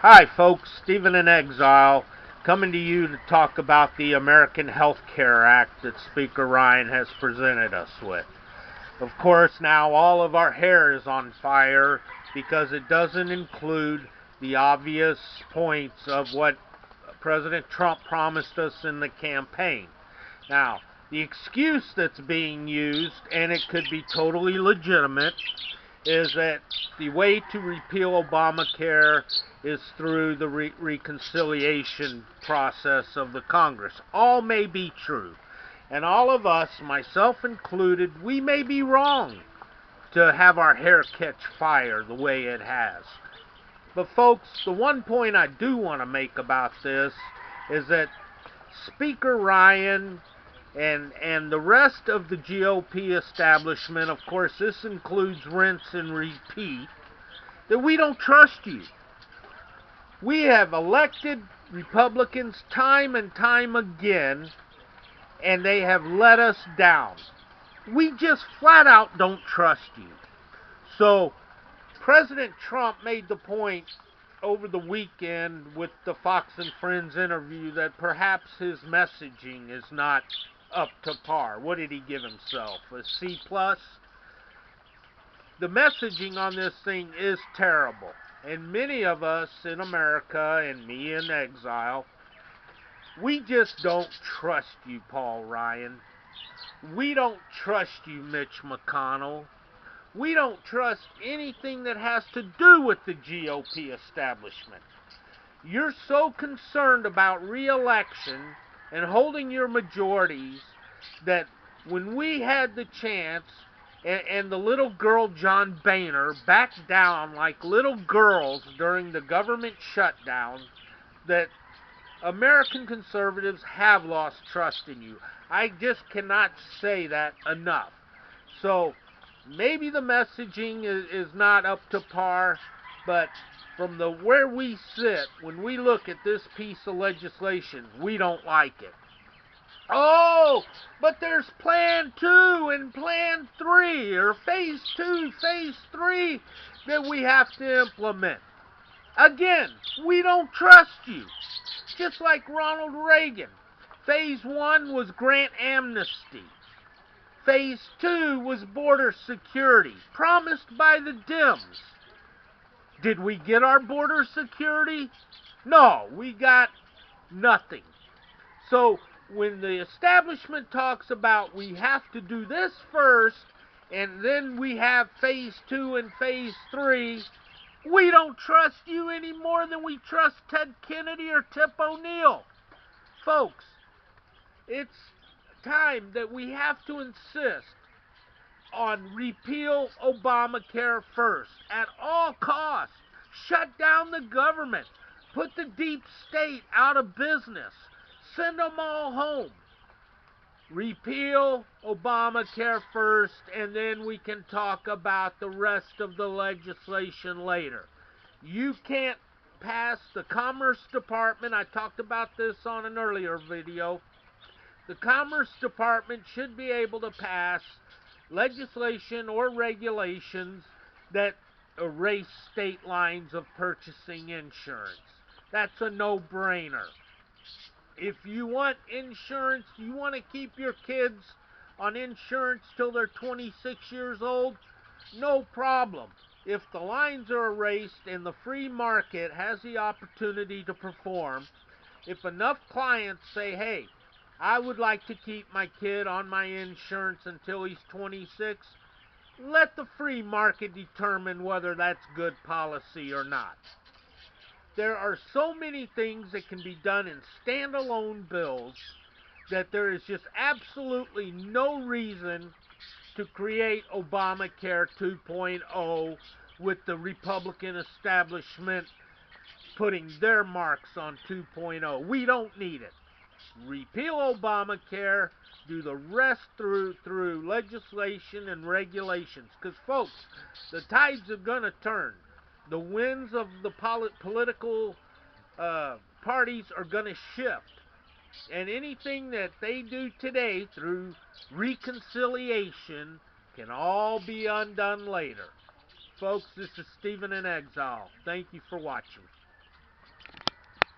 Hi folks, Stephen in Exile, coming to you to talk about the American Health Care Act that Speaker Ryan has presented us with. Of course, now all of our hair is on fire because it doesn't include the obvious points of what President Trump promised us in the campaign. Now, the excuse that's being used, and it could be totally legitimate, is that the way to repeal Obamacare is through the reconciliation process of the Congress. All may be true. And all of us, myself included, we may be wrong to have our hair catch fire the way it has. But folks, the one point I do want to make about this is that Speaker Ryan and the rest of the GOP establishment, of course this includes rinse and repeat, that we don't trust you. We have elected Republicans time and time again, and they have let us down. We just flat out don't trust you. So President Trump made the point over the weekend with the Fox and Friends interview that perhaps his messaging is not up to par. What did he give himself? A C+? The messaging on this thing is terrible. And many of us in America, and me in exile, we just don't trust you, Paul Ryan. We don't trust you, Mitch McConnell. We don't trust anything that has to do with the GOP establishment. You're so concerned about re-election and holding your majorities that when we had the chance and the little girl John Boehner backed down like little girls during the government shutdown, that American conservatives have lost trust in you. I just cannot say that enough. So maybe the messaging is not up to par, but from where we sit, when we look at this piece of legislation, we don't like it. Oh, but there's Plan 2 and Plan 3, or Phase 2, Phase 3 that we have to implement. Again, we don't trust you. Just like Ronald Reagan. Phase 1 was grant amnesty. Phase 2 was border security, promised by the Dems. Did we get our border security? No, we got nothing. So when the establishment talks about we have to do this first, and then we have Phase 2 and Phase 3, we don't trust you any more than we trust Ted Kennedy or Tip O'Neill. Folks, it's time that we have to insist on repeal Obamacare first, at all costs. Shut down the government. Put the deep state out of business. Send them all home. Repeal Obamacare first, and then we can talk about the rest of the legislation later. You can't pass the Commerce Department. I talked about this on an earlier video. The Commerce Department should be able to pass legislation or regulations that erase state lines of purchasing insurance. That's a no-brainer. If you want insurance, you want to keep your kids on insurance till they're 26 years old, no problem. If the lines are erased and the free market has the opportunity to perform, if enough clients say, hey, I would like to keep my kid on my insurance until he's 26, let the free market determine whether that's good policy or not. There are so many things that can be done in standalone bills that there is just absolutely no reason to create Obamacare 2.0 with the Republican establishment putting their marks on 2.0. We don't need it. Repeal Obamacare, do the rest through legislation and regulations. Because, folks, the tides are going to turn. The winds of the political parties are going to shift. And anything that they do today through reconciliation can all be undone later. Folks, this is Stephen in Exile. Thank you for watching.